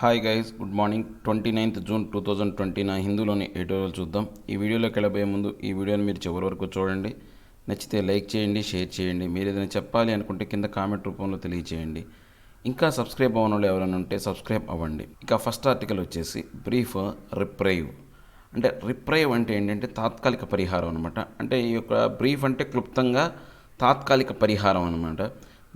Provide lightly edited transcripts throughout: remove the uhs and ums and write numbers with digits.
Hi guys, good morning. 29th June 2020 నా హిందూలోని editorial చూద్దాం. ఈ వీడియోలోకి వెళ్ళబోయే ముందు ఈ వీడియోని మీరు చివరి వరకు చూడండి. నచ్చితే లైక్ చేయండి, షేర్ చేయండి. మీరు ఏదైనా చెప్పాలి అనుకుంటే కింద కామెంట్ రూపంలో తెలియచేయండి. ఇంకా సబ్స్క్రైబ్ అవ్వని వాళ్ళు ఎవరైనా ఉంటే సబ్స్క్రైబ్ అవ్వండి. ఇక ఫస్ట్ ఆర్టికల్ వచ్చేసి బ్రీఫ్ రిప్రైవ్. అంటే రిప్రైవ్ అంటే ఏంటంటే తాత్కాలిక పరిహారం అనమాట. అంటే ఈ యొక్క బ్రీఫ్ అంటే క్లుప్తంగా తాత్కాలిక పరిహారం అనమాట.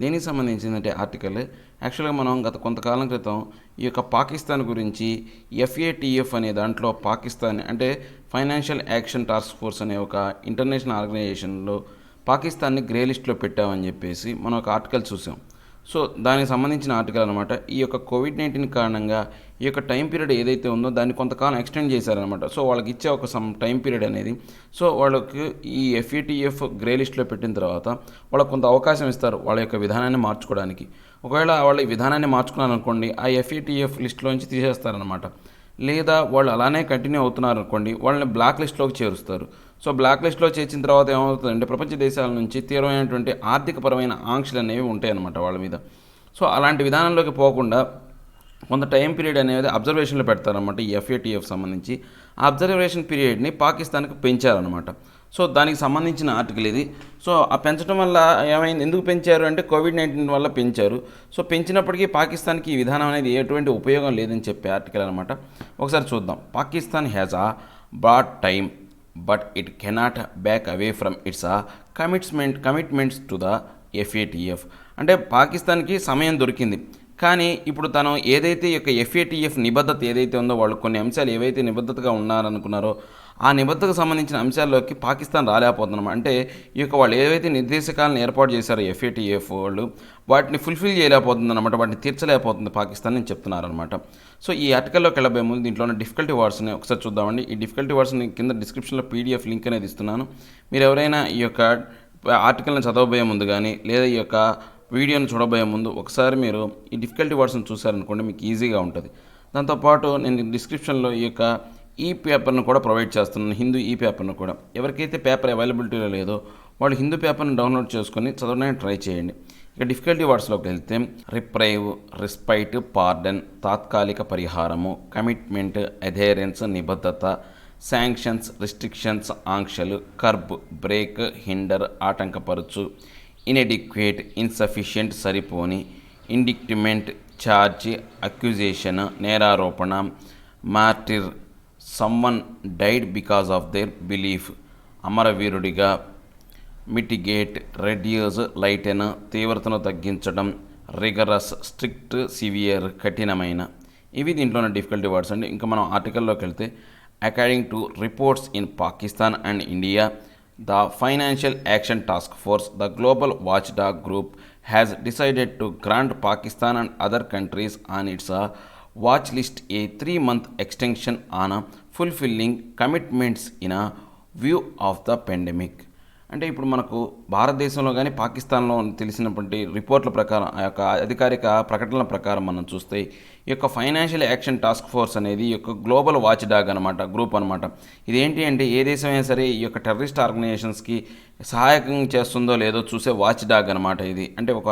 దీనికి సంబంధించిందంటే ఆర్టికల్ యాక్చువల్గా మనం గత కొంతకాలం క్రితం ఈ యొక్క పాకిస్తాన్ గురించి FATF అనే దాంట్లో పాకిస్తాన్ అంటే ఫైనాన్షియల్ యాక్షన్ టాస్క్ ఫోర్స్ అనే ఒక ఇంటర్నేషనల్ ఆర్గనైజేషన్లో పాకిస్తాన్ని గ్రే లిస్ట్లో పెట్టామని చెప్పేసి మనం ఒక ఆర్టికల్ చూసాం. సో దానికి సంబంధించిన ఆర్టికల్ అనమాట. ఈ యొక్క కోవిడ్-19 కారణంగా ఈ యొక్క టైం పీరియడ్ ఏదైతే ఉందో దాన్ని కొంతకాలం ఎక్స్టెండ్ చేశారనమాట. సో వాళ్ళకి ఇచ్చే ఒక టైం పీరియడ్ అనేది, సో వాళ్ళకి ఈ FATF గ్రే లిస్ట్లో పెట్టిన తర్వాత వాళ్ళకి కొంత అవకాశం ఇస్తారు వాళ్ళ యొక్క విధానాన్ని మార్చుకోవడానికి. ఒకవేళ వాళ్ళ ఈ విధానాన్ని మార్చుకున్నారనుకోండి, ఆ FATF లిస్ట్లోంచి తీసేస్తారనమాట. లేదా వాళ్ళు అలానే కంటిన్యూ అవుతున్నారు అనుకోండి, వాళ్ళని బ్లాక్ లిస్ట్లోకి చేరుస్తారు. సో బ్లాక్ లిస్ట్లో చేర్చిన తర్వాత ఏమవుతుందంటే ప్రపంచ దేశాల నుంచి తీవ్రమైనటువంటి ఆర్థికపరమైన ఆంక్షలు అనేవి ఉంటాయన్నమాట వాళ్ళ మీద. సో అలాంటి విధానంలోకి పోకుండా కొంత టైం పీరియడ్ అనేది అబ్జర్వేషన్లో పెడతారనమాట ఈ FATF సంబంధించి. ఆ అబ్జర్వేషన్ పీరియడ్ని పాకిస్తాన్కి పెంచారనమాట. సో దానికి సంబంధించిన ఆర్టికల్ ఇది. సో ఆ పెంచడం వల్ల ఏమైంది, ఎందుకు పెంచారు అంటే కోవిడ్-19 వల్ల పెంచారు. సో పెంచినప్పటికీ పాకిస్తాన్కి ఈ విధానం అనేది ఎటువంటి ఉపయోగం లేదని చెప్పే ఆర్టికల్ అనమాట. ఒకసారి చూద్దాం. Pakistan has a broad time but it cannot back away from its commitments to the FATF. అంటే పాకిస్తాన్కి సమయం దొరికింది, కానీ ఇప్పుడు తను ఏదైతే ఈ యొక్క FATF నిబద్ధత ఏదైతే ఉందో, వాళ్ళు కొన్ని అంశాలు ఏవైతే నిబద్ధతగా ఉన్నారనుకున్నారో ఆ నిబద్ధతకు సంబంధించిన అంశాల్లోకి పాకిస్తాన్ రాలేకపోతున్నాం. అంటే ఈ యొక్క వాళ్ళు ఏవైతే నిర్దేశకాలను ఏర్పాటు చేశారో FATF వాళ్ళు, వాటిని ఫుల్ఫిల్ చేయలేకపోతుంది అనమాట, వాటిని తీర్చలేకపోతుంది పాకిస్తాన్ అని చెప్తున్నారనమాట. సో ఈ ఆర్టికల్లోకి వెళ్ళబోయే ముందు దీంట్లో ఉన్న డిఫికల్టీ వర్డ్స్ని ఒకసారి చూద్దామండి. ఈ డిఫికల్టీ వర్డ్స్ని కింద డిస్క్రిప్షన్లో PDF లింక్ అనేది ఇస్తున్నాను. మీరు ఎవరైనా ఈ యొక్క ఆర్టికల్ని చదవబోయే ముందు కానీ లేదా ఈ యొక్క వీడియోని చూడబోయే ముందు ఒకసారి మీరు ఈ డిఫికల్టీ వర్డ్స్ని చూసారనుకోండి, మీకు ఈజీగా ఉంటుంది. దాంతోపాటు నేను డిస్క్రిప్షన్లో ఈ యొక్క పేపర్ను కూడా ప్రొవైడ్ చేస్తున్నాను, హిందూ పేపర్ను కూడా. ఎవరికైతే పేపర్ అవైలబిలిటీలో లేదో వాళ్ళు హిందూ పేపర్ని డౌన్లోడ్ చేసుకొని చదవడానికి ట్రై చేయండి. ఇక డిఫికల్టీ వర్డ్స్లోకి వెళ్తే రిప్రైవ్, రెస్పైట్, పార్డన్ తాత్కాలిక పరిహారము, కమిట్మెంట్, అధైరెన్స్ నిబద్ధత, శాంక్షన్స్ రిస్ట్రిక్షన్స్ ఆంక్షలు, కర్బ్ బ్రేక్, హిండర్ ఆటంకపరచు, ఇన్ఎడిక్వేట్ ఇన్సఫిషియెంట్ సరిపోని, ఇండిక్టిమెంట్ ఛార్జ్ అక్యూజేషన్ నేరారోపణ, martyr someone died because of their belief అమరవీరుడిగా, మిటిగేట్ రెడ్యూస్ లైటెన్ తీవ్రతను తగ్గించడం, రిగరస్ స్ట్రిక్ట్ సివియర్ కఠినమైన. ఇవి దీంట్లోనే డిఫికల్టీ వర్డ్స్ అండి. ఇంకా మనం ఆర్టికల్లోకి వెళ్తే according to reports in Pakistan and India, the Financial Action Task Force, the global watchdog group, has decided to grant Pakistan and other countries on its watch list a 3-month extension on fulfilling commitments in a view of the pandemic. అంటే ఇప్పుడు మనకు భారతదేశంలో కానీ పాకిస్తాన్లో తెలిసినటువంటి రిపోర్ట్ల ప్రకారం, ఆ యొక్క అధికారిక ప్రకటనల ప్రకారం మనం చూస్తే ఈ యొక్క ఫైనాన్షియల్ యాక్షన్ టాస్క్ ఫోర్స్ అనేది ఈ యొక్క గ్లోబల్ వాచ్ డాగ్ అనమాట, గ్రూప్ అనమాట. ఇదేంటి అంటే ఏ దేశమైనా సరే ఈ యొక్క టెర్రరిస్ట్ ఆర్గనైజేషన్స్కి సహాయకం చేస్తుందో లేదో చూసే వాచ్ డాగ్ అనమాట ఇది. అంటే ఒక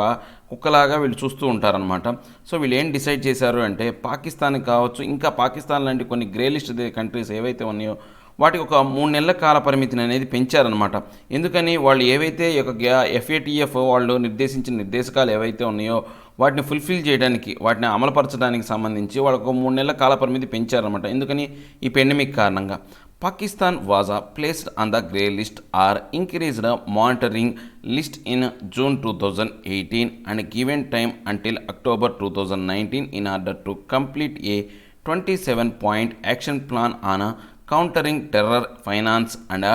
కుక్కలాగా వీళ్ళు చూస్తూ ఉంటారనమాట. సో వీళ్ళు ఏం డిసైడ్ చేశారు అంటే పాకిస్తాన్కి కావచ్చు, ఇంకా పాకిస్తాన్ లాంటి కొన్ని గ్రే లిస్ట్ కంట్రీస్ ఏవైతే ఉన్నాయో వాటికి ఒక 3 నెలల కాల పరిమితిని అనేది పెంచారనమాట. ఎందుకని వాళ్ళు ఏవైతే ఈ యొక్క FATF వాళ్ళు నిర్దేశించిన నిర్దేశకాలు ఏవైతే ఉన్నాయో వాటిని ఫుల్ఫిల్ చేయడానికి, వాటిని అమలుపరచడానికి సంబంధించి వాళ్ళకు 3 నెలల కాల పరిమితి పెంచారనమాట. ఎందుకని ఈ పెండమిక్ కారణంగా. Pakistan was placed on the grey list or increased monitoring list in June 2018 and given time until October 2019 in order to complete a 27-point action plan on countering terror finance and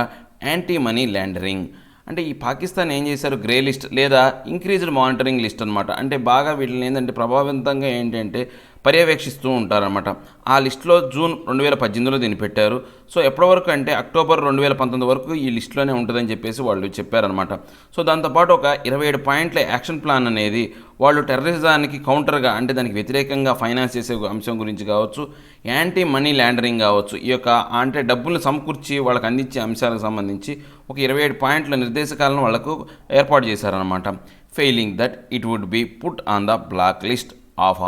anti money laundering. అంటే ఈ పాకిస్తాన్ ఏం చేశారు, grey list లేదా increased monitoring list అనమాట. అంటే బాగా వీటిని ఏంటంటే ప్రభావితంగా ఏంటంటే పర్యవేక్షిస్తూ ఉంటారనమాట. ఆ లిస్టులో June 2018లో దీన్ని పెట్టారు. సో ఎప్పటి వరకు అంటే October 2019 వరకు ఈ లిస్టులోనే ఉంటుందని చెప్పేసి వాళ్ళు చెప్పారనమాట. సో దాంతోపాటు ఒక 27 పాయింట్ల యాక్షన్ ప్లాన్ అనేది వాళ్ళు టెర్రరిజానికి కౌంటర్గా, అంటే దానికి వ్యతిరేకంగా ఫైనాన్స్ చేసే అంశం గురించి కావచ్చు, యాంటీ మనీ లాండరింగ్ కావచ్చు, ఈ యొక్క అంటే డబ్బులను సమకూర్చి వాళ్ళకి అందించే అంశాలకు సంబంధించి ఒక 27 పాయింట్ల నిర్దేశకాలను వాళ్లకు ఏర్పాటు చేశారనమాట. Failing that it would be put on the black list of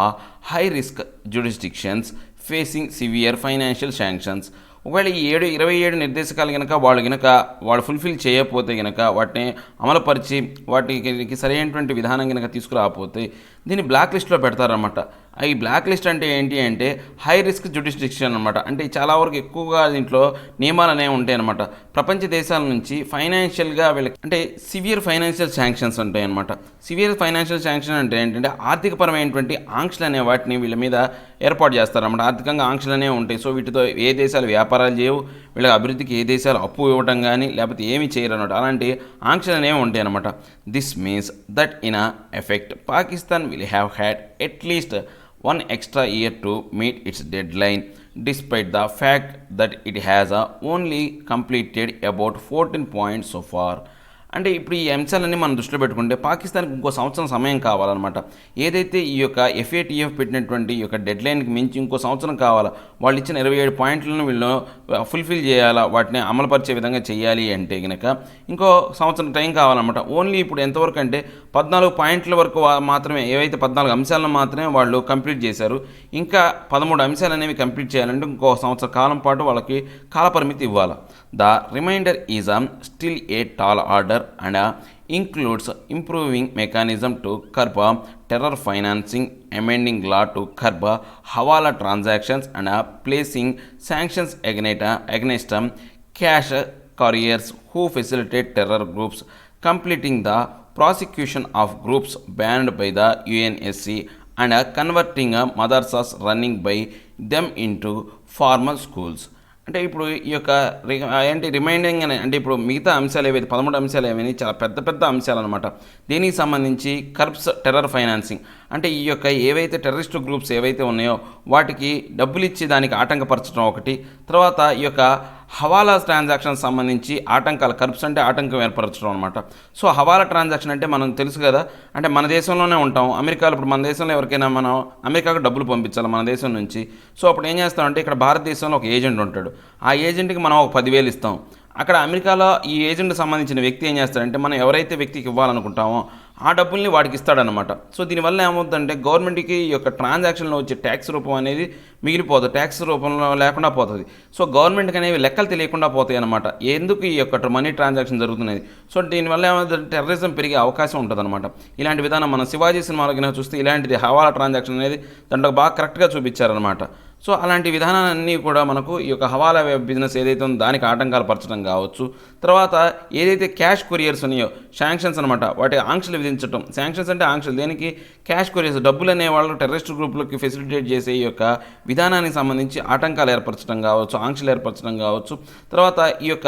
high risk jurisdictions facing severe financial sanctions. ఒకవేళ ఈ 27 నిర్దేశకాలు కనుక వాళ్ళు ఫుల్ఫిల్ చేయకపోతే కనుక వాటిని అమలుపరిచి వాటికి సరైనటువంటి విధానం కనుక తీసుకురాకపోతే దీన్ని బ్లాక్ లిస్ట్లో పెడతారనమాట. ఈ బ్లాక్ లిస్ట్ అంటే ఏంటి అంటే హై రిస్క్ జ్యుడిస్డిక్షన్ అనమాట. అంటే చాలా వరకు ఎక్కువగా దీంట్లో నియమాలు అనేవి ఉంటాయి అనమాట. ప్రపంచ దేశాల నుంచి ఫైనాన్షియల్గా వీళ్ళకి అంటే సివియర్ ఫైనాన్షియల్ శాంక్షన్స్ ఉంటాయి అనమాట. సివియర్ ఫైనాన్షియల్ శాంక్షన్ అంటే ఏంటంటే ఆర్థికపరమైనటువంటి ఆంక్షలు అనే వాటిని వీళ్ళ మీద ఏర్పాటు చేస్తారన్నమాట. ఆర్థికంగా ఆంక్షలు అనేవి ఉంటాయి. సో వీటితో ఏ దేశాలు వ్యాపారాలు చేయవు, వీళ్ళ అభివృద్ధికి ఏ దేశాలు అప్పు ఇవ్వడం కానీ లేకపోతే ఏమీ చేయరు అనమాట. అలాంటి ఆంక్షలు అనేవి ఉంటాయి అనమాట. This means that in effect Pakistan will have had at least one extra year to meet its deadline, despite the fact that it has only completed about 14 points so far. అంటే ఇప్పుడు ఈ అంశాలన్నీ మనం దృష్టిలో పెట్టుకుంటే పాకిస్తాన్కి ఇంకో సంవత్సరం సమయం కావాలన్నమాట. ఏదైతే ఈ యొక్క FATF పెట్టినటువంటి ఈ యొక్క డెడ్లైన్కి మించి ఇంకో సంవత్సరం కావాలా, వాళ్ళు ఇచ్చిన 27 పాయింట్లను వీళ్ళు ఫుల్ఫిల్ చేయాలా, వాటిని అమలుపరిచే విధంగా చేయాలి అంటే కనుక ఇంకో సంవత్సరం టైం కావాలన్నమాట. ఓన్లీ ఇప్పుడు ఎంతవరకు అంటే 14 పాయింట్ల వరకు మాత్రమే, ఏవైతే 14 అంశాలను మాత్రమే వాళ్ళు కంప్లీట్ చేశారు. ఇంకా 13 అంశాలు అనేవి కంప్లీట్ చేయాలంటే ఇంకో సంవత్సర కాలం పాటు వాళ్ళకి కాలపరిమితి ఇవ్వాలి. The reminder is still a tall order and includes improving mechanism to curb terror financing, amending law to curb hawala transactions and placing sanctions against cash couriers who facilitate terror groups, completing the prosecution of groups banned by the UNSC and converting madrasas running by them into formal schools. అంటే ఇప్పుడు ఈ యొక్క ఏంటి reminding అంటే ఇప్పుడు మిగతా అంశాలు ఏవైతే 13 అంశాలు ఏవైనా చాలా పెద్ద అంశాలు అనమాట. దీనికి సంబంధించి కర్బ్స్ టెర్రర్ ఫైనాన్సింగ్ అంటే ఈ యొక్క ఏవైతే టెర్రరిస్ట్ గ్రూప్స్ ఏవైతే ఉన్నాయో వాటికి డబ్బులు ఇచ్చి దానికి ఆటంకపరచడం ఒకటి. తర్వాత ఈ యొక్క హవాలా ట్రాన్సాక్షన్ సంబంధించి ఆటంకాలు, కర్బ్స్ అంటే ఆటంకం ఏర్పరచడం అనమాట. సో హవాలా ట్రాన్సాక్షన్ అంటే మనం తెలుసు కదా, అంటే మన దేశంలోనే ఉంటాం. అమెరికాలో ఇప్పుడు మన దేశంలో ఎవరికైనా మనం అమెరికాకు డబ్బులు పంపించాలి మన దేశం నుంచి. సో అప్పుడు ఏం చేస్తామంటే ఇక్కడ భారతదేశంలో ఒక ఏజెంట్ ఉంటాడు. ఆ ఏజెంట్కి మనం ఒక 10,000 ఇస్తాం. అక్కడ అమెరికాలో ఈ ఏజెంట్కి సంబంధించిన వ్యక్తి ఏం చేస్తాడంటే మనం ఎవరైతే వ్యక్తికి ఇవ్వాలనుకుంటామో ఆ డబ్బుల్ని వాడికి ఇస్తాడనమాట. సో దీనివల్ల ఏమవుతుందంటే గవర్నమెంట్కి ఈ యొక్క ట్రాన్సాక్షన్లో వచ్చే ట్యాక్స్ రూపం అనేది మిగిలిపోతుంది, ట్యాక్స్ రూపంలో లేకుండా పోతుంది. సో గవర్నమెంట్కి అనేవి లెక్కలు తెలియకుండా పోతాయి అనమాట, ఎందుకు ఈ యొక్క మనీ ట్రాన్సాక్షన్ జరుగుతున్నది. సో దీనివల్ల ఏమవుతుంది, టెర్రరిజం పెరిగే అవకాశం ఉంటుంది అనమాట. ఇలాంటి విధానం మనం శివాజీ సినిమాలో కింద చూస్తే ఇలాంటిది హవాలా ట్రాన్సాక్షన్ అనేది దాంట్లో బాగా కరెక్ట్గా చూపించారనమాట. సో అలాంటి విధానాలన్నీ కూడా మనకు ఈ యొక్క హవాలా బిజినెస్ ఏదైతే ఉందో దానికి ఆటంకాలు పరచడం కావచ్చు. తర్వాత ఏదైతే క్యాష్ కొరియర్స్ ఉన్నాయో శాంక్షన్స్ అనమాట, వాటి ఆంక్షలు విధించడం. శాంక్షన్స్ అంటే ఆంక్షలు దేనికి, క్యాష్ కొరియర్స్ డబ్బులు అనేవాళ్ళు టెర్రరిస్ట్ గ్రూపులకి ఫెసిలిటేట్ చేసే ఈ యొక్క విధానానికి సంబంధించి ఆటంకాలు ఏర్పరచడం కావచ్చు, ఆంక్షలు ఏర్పరచడం కావచ్చు. తర్వాత ఈ యొక్క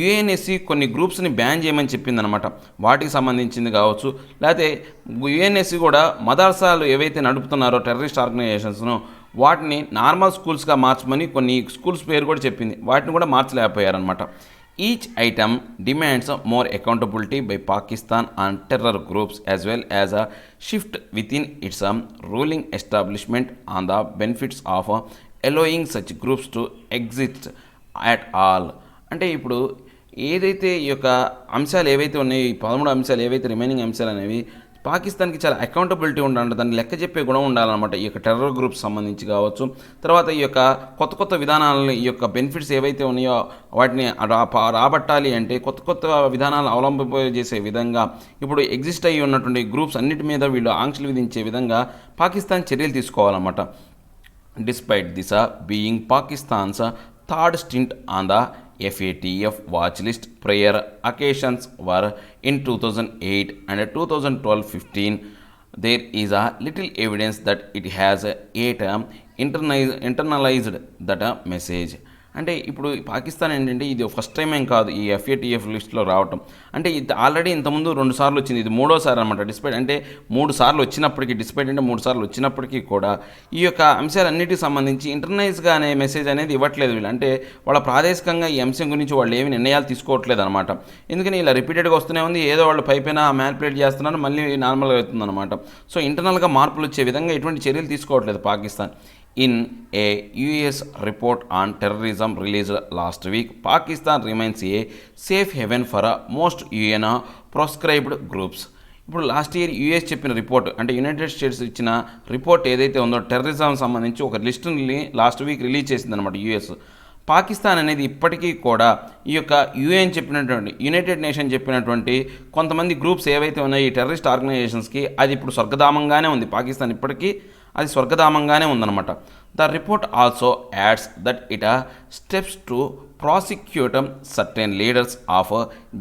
UNSC కొన్ని గ్రూప్స్ని బ్యాన్ చేయమని చెప్పిందనమాట, వాటికి సంబంధించింది కావచ్చు. లేకపోతే UNSC కూడా మదర్సాలు ఏవైతే నడుపుతున్నారో టెర్రరిస్ట్ ఆర్గనైజేషన్స్ను వాటిని నార్మల్ స్కూల్స్గా మార్చమని కొన్ని స్కూల్స్ పేరు కూడా చెప్పింది, వాటిని కూడా మార్చలేకపోయారనమాట. Each item demands more accountability by Pakistan on terror groups as well as a shift within its ruling establishment on the benefits of allowing such groups to exist at all. అంటే ఇప్పుడు ఏదైతే ఈ యొక్క అంశాలు ఏవైతే ఉన్నాయో, ఈ 13 అంశాలు ఏవైతే రిమైనింగ్ అంశాలు అనేవి పాకిస్తాన్కి చాలా అకౌంటబిలిటీ ఉండాలంటే దాన్ని లెక్క చెప్పే గుణం ఉండాలన్నమాట, ఈ యొక్క టెర్రర్ గ్రూప్స్ సంబంధించి కావచ్చు. తర్వాత ఈ యొక్క కొత్త విధానాలను, ఈ యొక్క బెనిఫిట్స్ ఏవైతే ఉన్నాయో వాటిని రాబట్టాలి అంటే కొత్త విధానాలను అవలంబింపజేసే విధంగా ఇప్పుడు ఎగ్జిస్ట్ అయ్యి ఉన్నటువంటి గ్రూప్స్ అన్నిటి మీద వీళ్ళు ఆంక్షలు విధించే విధంగా పాకిస్తాన్ చర్యలు తీసుకోవాలన్నమాట. Despite this being Pakistan's third stint on the FATF watch list, prior occasions were in 2008 and 2012-15. There is a little evidence that it has internalized that message. అంటే ఇప్పుడు పాకిస్తాన్ ఏంటంటే ఇది ఫస్ట్ టైం ఏం కాదు ఈ FATF లిస్ట్లో రావటం. అంటే ఇది ఆల్రెడీ ఇంతకుముందు 2 సార్లు వచ్చింది, ఇది 3వ సారి అనమాట. డిస్పైట్ అంటే 3 సార్లు వచ్చినప్పటికీ, డిస్పైట్ అంటే 3 సార్లు వచ్చినప్పటికీ కూడా ఈ యొక్క అంశాలన్నిటికి సంబంధించి ఇంటర్నైజ్గా అనే మెసేజ్ అనేది ఇవ్వట్లేదు వీళ్ళు. అంటే వాళ్ళ ప్రాదేశికంగా ఈ అంశం గురించి వాళ్ళు ఏమి నిర్ణయాలు తీసుకోవట్లేదు అనమాట. ఎందుకని ఇలా రిపీటెడ్గా వస్తూనే ఉంది, ఏదో వాళ్ళు పైపైన మ్యానిపులేట్ చేస్తున్నారు, మళ్ళీ నార్మల్గా అవుతుంది అనమాట. సో ఇంటర్నల్గా మార్పులు వచ్చే విధంగా ఎటువంటి చర్యలు తీసుకోవట్లేదు Pakistan. In a US report on terrorism released last week, Pakistan remains a safe haven for most UN proscribed groups. ఇప్పుడు లాస్ట్ ఇయర్ యూఎస్ చెప్పిన రిపోర్ట్ అంటే యునైటెడ్ స్టేట్స్ ఇచ్చిన రిపోర్ట్ ఏదైతే ఉందో టెర్రరిజం సంబంధించి ఒక లిస్టుని లాస్ట్ వీక్ రిలీజ్ చేసిందనమాట యూఎస్. పాకిస్తాన్ అనేది ఇప్పటికీ కూడా ఈ యొక్క యుఎన్ చెప్పినటువంటి యునైటెడ్ నేషన్ చెప్పినటువంటి కొంతమంది గ్రూప్స్ ఏవైతే ఉన్నాయో ఈ టెర్రరిస్ట్ ఆర్గనైజేషన్స్కి అది ఇప్పుడు స్వర్గధామంగానే ఉంది. పాకిస్తాన్ ఇప్పటికీ అది స్వర్గధామంగానే ఉందన్నమాట. The report also adds that it steps to prosecute certain leaders of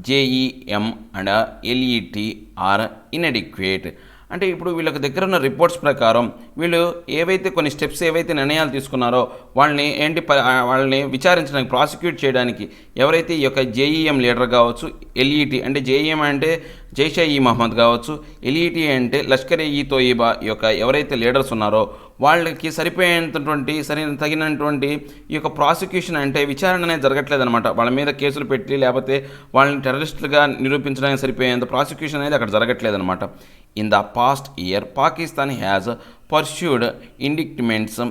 JeM and LeT are inadequate. అంటే ఇప్పుడు వీళ్ళకి దగ్గర ఉన్న రిపోర్ట్స్ ప్రకారం వీళ్ళు ఏవైతే కొన్ని స్టెప్స్ ఏవైతే నిర్ణయాలు తీసుకున్నారో వాళ్ళని విచారించడానికి ప్రాసిక్యూట్ చేయడానికి ఎవరైతే ఈ యొక్క జేఈఎం లీడర్ కావచ్చు, ఎల్ఈటి అంటే జేఈఎం అంటే జైషే ఈ మహమ్మద్ కావచ్చు, ఎల్ఈటి అంటే లష్కర్ ఈ తోయిబా యొక్క ఎవరైతే లీడర్స్ ఉన్నారో వాళ్ళకి తగినటువంటి ఈ యొక్క ప్రాసిక్యూషన్ అంటే విచారణ అనేది జరగట్లేదనమాట. వాళ్ళ మీద కేసులు పెట్టి లేకపోతే వాళ్ళని టెర్రరిస్టులుగా నిరూపించడానికి సరిపోయేంత ప్రాసిక్యూషన్ అనేది అక్కడ జరగట్లేదనమాట. In the past year Pakistan has pursued indictments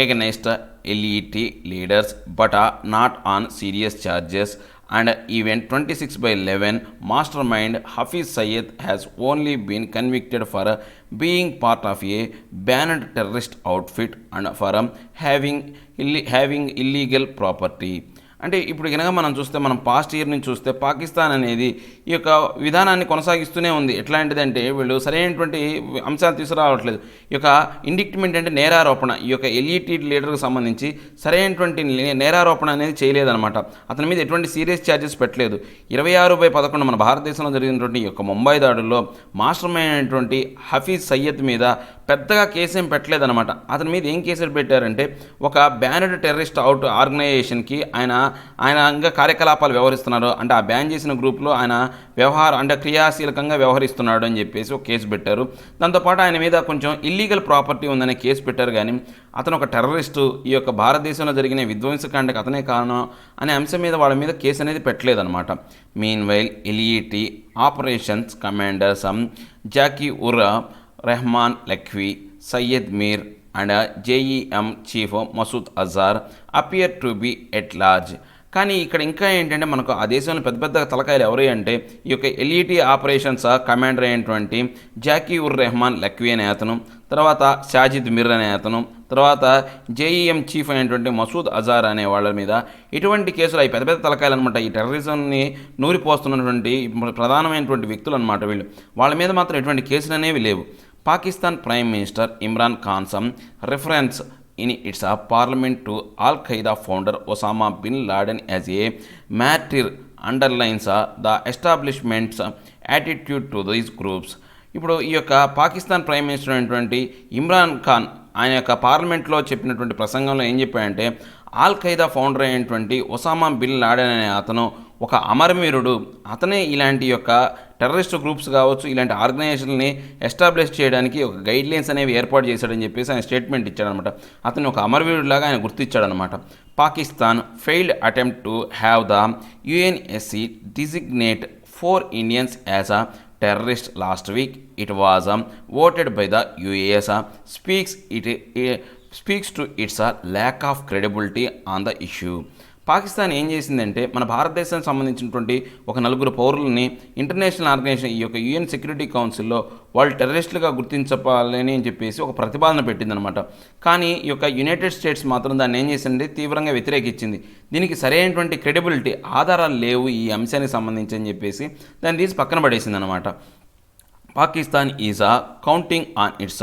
against elite leaders but are not on serious charges, and even 26/11 mastermind Hafiz Syed has only been convicted for being part of a banned terrorist outfit and for having illegal property. అంటే ఇప్పుడు కనుక మనం చూస్తే మనం past year నుంచి చూస్తే పాకిస్తాన్ అనేది ఈ యొక్క విధానాన్ని కొనసాగిస్తూనే ఉంది. ఎట్లాంటిదంటే వీళ్ళు సరైనటువంటి అంశాలు తీసుకురావట్లేదు. ఈ యొక్క ఇండిక్ట్మెంట్ అంటే నేరారోపణ, ఈ యొక్క ఎల్ఈటీ లీడర్కి సంబంధించి సరైనటువంటి నేరారోపణ అనేది చేయలేదన్నమాట. అతని మీద ఎటువంటి సీరియస్ ఛార్జెస్ పెట్టలేదు. 26/11 మన భారతదేశంలో జరిగినటువంటి ఈ యొక్క ముంబై దాడుల్లో మాస్టర్ మైండ్ అయినటువంటి హఫీజ్ సయ్యద్ మీద పెద్దగా కేసు ఏం పెట్టలేదన్నమాట. అతని మీద ఏం కేసులు పెట్టారంటే ఒక బ్యానడ్ టెర్రరిస్ట్ అవుట్ ఆర్గనైజేషన్కి ఆయన ఇంకా కార్యకలాపాలు వ్యవహరిస్తున్నారు అంటే ఆ బ్యాన్ చేసిన గ్రూప్లో ఆయన అంటే క్రియాశీలకంగా వ్యవహరిస్తున్నాడు అని చెప్పేసి ఒక కేసు పెట్టారు. దాంతోపాటు ఆయన మీద కొంచెం ఇల్లీగల్ ప్రాపర్టీ ఉందనే కేసు పెట్టారు. కానీ అతను ఒక టెర్రరిస్టు, ఈ యొక్క భారతదేశంలో జరిగిన విధ్వంసకాండకి అతనే కారణం అనే అంశం మీద వాళ్ళ మీద కేసు అనేది పెట్టలేదన్నమాట. Meanwhile LeT operations commanders Zaki ur Rehman Lakhvi, Syed Mir and JeM chief Masood Azhar appear to be at large. కానీ ఇక్కడ ఇంకా ఏంటంటే మనకు ఆ దేశంలో పెద్ద పెద్ద తలకాయలు ఎవరు అంటే ఈ యొక్క ఎల్ఈటీ ఆపరేషన్స్ కమాండర్ అయినటువంటి జాకీ ఉర్ రెహమాన్ లఖ్వీ అనే అతను, తర్వాత షాజిద్ మిర్ అనే అతను, తర్వాత జేఈఎం చీఫ్ అయినటువంటి మసూద్ అజార్ అనే వాళ్ళ మీద ఇటువంటి కేసులు అవి పెద్ద పెద్ద తలకాయలు అనమాట. ఈ టెర్రరిజంని నూరిపోస్తున్నటువంటి ప్రధానమైనటువంటి వ్యక్తులు అనమాట వీళ్ళు. వాళ్ళ మీద మాత్రం ఎటువంటి కేసులు అనేవి లేవు. Pakistan prime minister Imran Khan reference in its parliament to Al-Qaeda founder Osama bin Laden as a martyr underlines the establishment's attitude to these groups. ఇప్పుడు ఈ యొక్క పాకిస్తాన్ ప్రైమ్ మినిస్టర్ అయినటువంటి ఇమ్రాన్ ఖాన్ ఆయన యొక్క పార్లమెంట్లో చెప్పినటువంటి ప్రసంగంలో ఏం చెప్పాడంటే ఆల్ ఖైదా ఫౌండర్ అయినటువంటి ఒసామా బిన్ లాడెన్ అనే అతను ఒక అమరవీరుడు, అతనే ఇలాంటి యొక్క టెర్రరిస్ట్ గ్రూప్స్ కావచ్చు ఇలాంటి ఆర్గనైజేషన్ని ఎస్టాబ్లిష్ చేయడానికి ఒక గైడ్లైన్స్ అనేవి ఏర్పాటు చేశాడని చెప్పేసి ఆయన స్టేట్మెంట్ ఇచ్చాడనమాట. అతను ఒక అమరవీరుడిలాగా ఆయన గుర్తించాడనమాట. Pakistan failed attempt to have the UNSC designate 4 Indians as a terrorist last week. It was voted by the US, speaks to its lack of credibility on the issue. Pakistan ఏం చేసిందంటే మన భారతదేశానికి సంబంధించినటువంటి ఒక 4 పౌరులని ఇంటర్నేషనల్ ఆర్గనైజేషన్ ఈ యొక్క యుఎన్ సెక్యూరిటీ కౌన్సిల్లో వాళ్ళు టెర్రరిస్టులుగా గుర్తించాలని అని చెప్పేసి ఒక ప్రతిపాదన పెట్టిందనమాట. కానీ ఈ యొక్క యునైటెడ్ స్టేట్స్ మాత్రం దాన్ని ఏం చేసిందంటే తీవ్రంగా వ్యతిరేకించింది. దీనికి సరైనటువంటి క్రెడిబిలిటీ ఆధారాలు లేవు ఈ అంశానికి సంబంధించి అని చెప్పేసి దాన్ని తీసి పక్కన పడేసిందనమాట. Pakistan is counting on its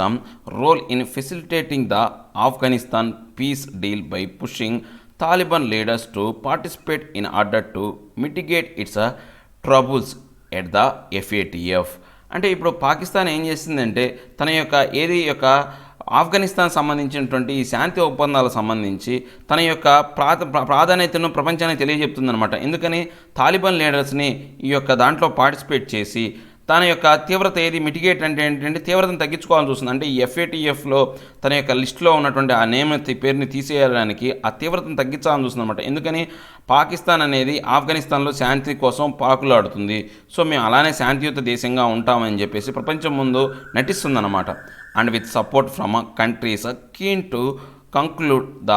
role in facilitating the Afghanistan peace deal by pushing Taliban leaders to participate in order to mitigate its troubles at the FATF. అంటే ఇప్పుడు పాకిస్తాన్ ఏం చేసిందంటే తన యొక్క ఆఫ్ఘనిస్తాన్ సంబంధించినటువంటి ఈ శాంతి ఒప్పందాలకు సంబంధించి తన యొక్క ప్రాధాన్యతను ప్రపంచానికి తెలియజెప్తుందనమాట. ఎందుకని తాలిబాన్ లీడర్స్ని ఈ యొక్క దాంట్లో పార్టిసిపేట్ చేసి తన యొక్క తీవ్రత ఏది మిటిగేట్ అంటే ఏంటంటే తీవ్రతను తగ్గించుకోవాలని చూస్తుంది. అంటే ఈ FATFలో తన యొక్క లిస్టులో ఉన్నటువంటి ఆ పేరుని తీసేయడానికి ఆ తీవ్రతను తగ్గించాలని చూస్తుంది అనమాట. ఎందుకని పాకిస్తాన్ అనేది ఆఫ్ఘనిస్తాన్లో శాంతి కోసం పాకులాడుతుంది. సో మేము అలానే శాంతియుత దేశంగా ఉంటామని చెప్పేసి ప్రపంచం ముందు నటిస్తుందన్నమాట. And with support from countries keen to conclude the